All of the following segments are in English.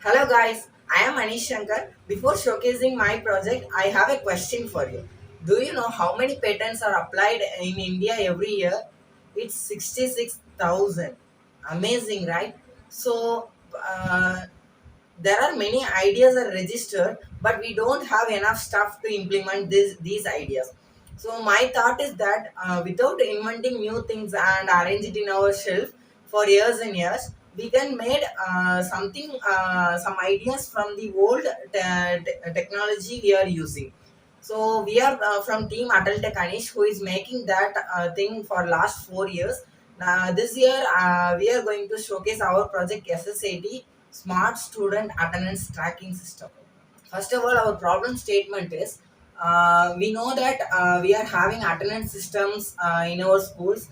Hello guys, I am Anissankar. Before showcasing my project, I have a question for you. Do you know how many patents are applied in India every year? It's 66,000. Amazing, right? So, there are many ideas are registered, but we don't have enough stuff to implement these ideas. So my thought is that without inventing new things and arrange it in our shelf for years and years, we can make some ideas from the old technology we are using. So we are from team Atal Tech Anish, who is making that thing for last 4 years. This year we are going to showcase our project SSAT, Smart Student Attendance Tracking System. First of all, our problem statement is we know that we are having attendance systems in our schools.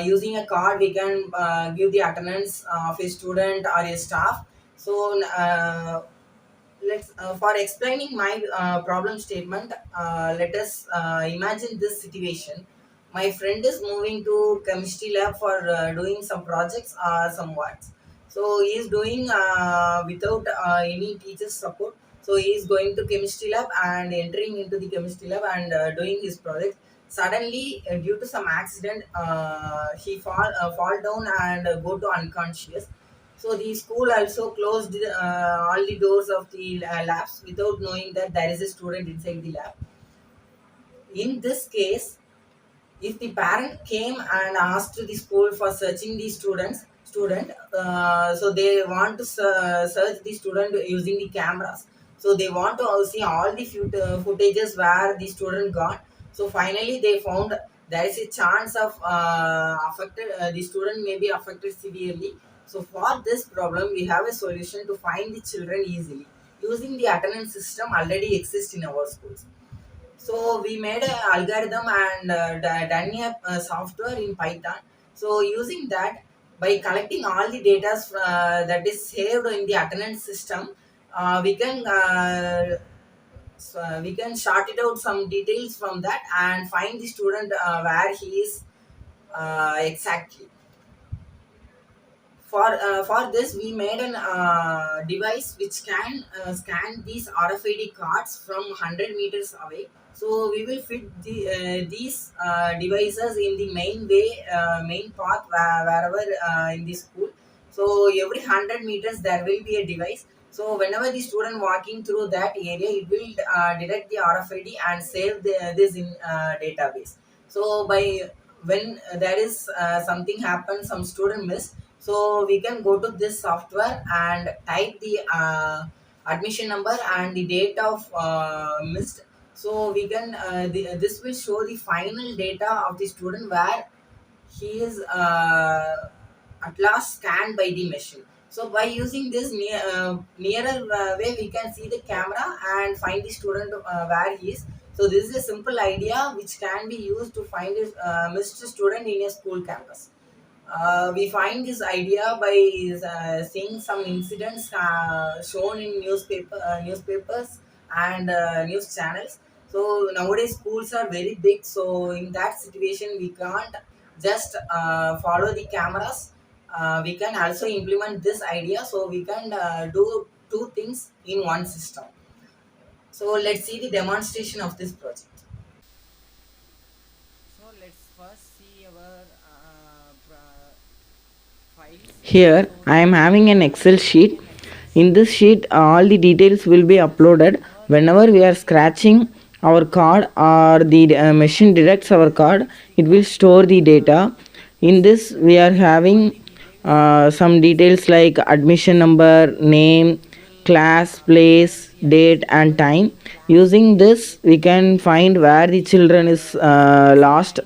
Using a card, we can give the attendance of a student or a staff. So, let's for explaining my problem statement, let us imagine this situation. My friend is moving to chemistry lab for doing some projects or some works. So he is doing without any teacher's support. So he is going to chemistry lab and entering into the chemistry lab and doing his project. Suddenly, due to some accident, he fall down and go to unconscious. So the school also closed all the doors of the labs without knowing that there is a student inside the lab. In this case, if the parent came and asked to the school for searching the student, so they want to search the student using the cameras. So they want to see all the footages where the student gone. So finally they found there is a chance of affected the student may be affected severely. So for this problem we have a solution to find the children easily using the attendance system already exists in our schools. So we made an algorithm and done a software in Python. So using that, by collecting all the data that is saved in the attendance system, we can sort it out some details from that and find the student where he is exactly. For this, we made an device which can scan these RFID cards from 100 meters away. So we will fit these devices in the main path wherever in the school. So every 100 meters there will be a device. So whenever the student walking through that area, it will detect the RFID and save this in database. So by when there is something happens, some student miss, so we can go to this software and type the admission number and the date of missed. So we can this will show the final data of the student where he is at last scanned by the machine. So by using this nearer way, we can see the camera and find the student where he is. So this is a simple idea which can be used to find a missed student in a school campus. We find this idea by seeing some incidents shown in newspapers and news channels. So nowadays schools are very big. So in that situation, we can't just follow the cameras. We can also implement this idea. So we can do two things in one system. So let's see the demonstration of this project. So let's first see our files. Here I am having an Excel sheet. In this sheet all the details will be uploaded. Whenever we are scratching our card or the machine detects our card, it will store the data. In this we are having some details like admission number, name, class, place, date and time. Using this we can find where the children is lost. Will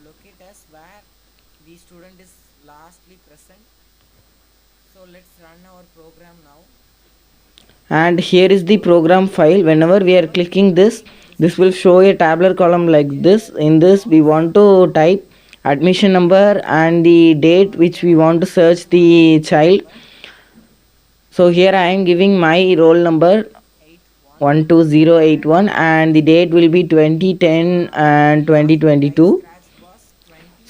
locate us where the student is lastly present. So let's run our program now. And here is the program file. Whenever we are clicking this will show a tabular column like this. In this we want to type admission number and the date which we want to search the child. So here I am giving my roll number 12081 and the date will be 2010 and 2022.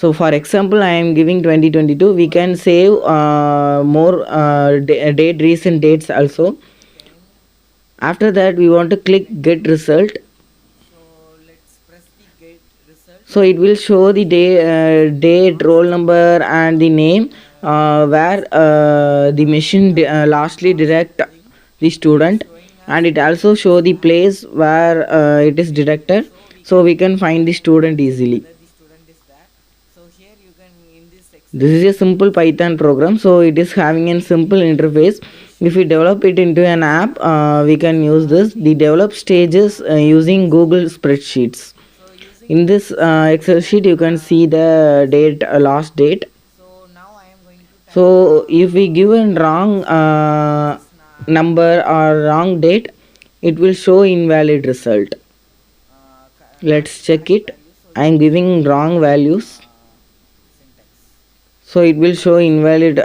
So for example, I am giving 2022. We can save more date recent dates also. After that, we want to click get result. So it will show the date, roll number, and the name where the machine lastly direct the student, and it also show the place where it is directed, so we can find the student easily. This is a simple Python program, so it is having a simple interface. If we develop it into an app, we can use this. The develop stages using Google spreadsheets. In this Excel sheet, you can see the date, last date. So if we give a wrong number or wrong date, it will show invalid result. Let's check it. I am giving wrong values, so it will show invalid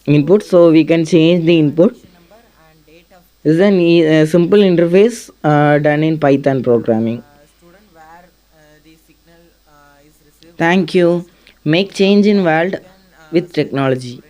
input, so we can change the input. This is a simple interface done in Python programming. Thank you. Make change in world with technology.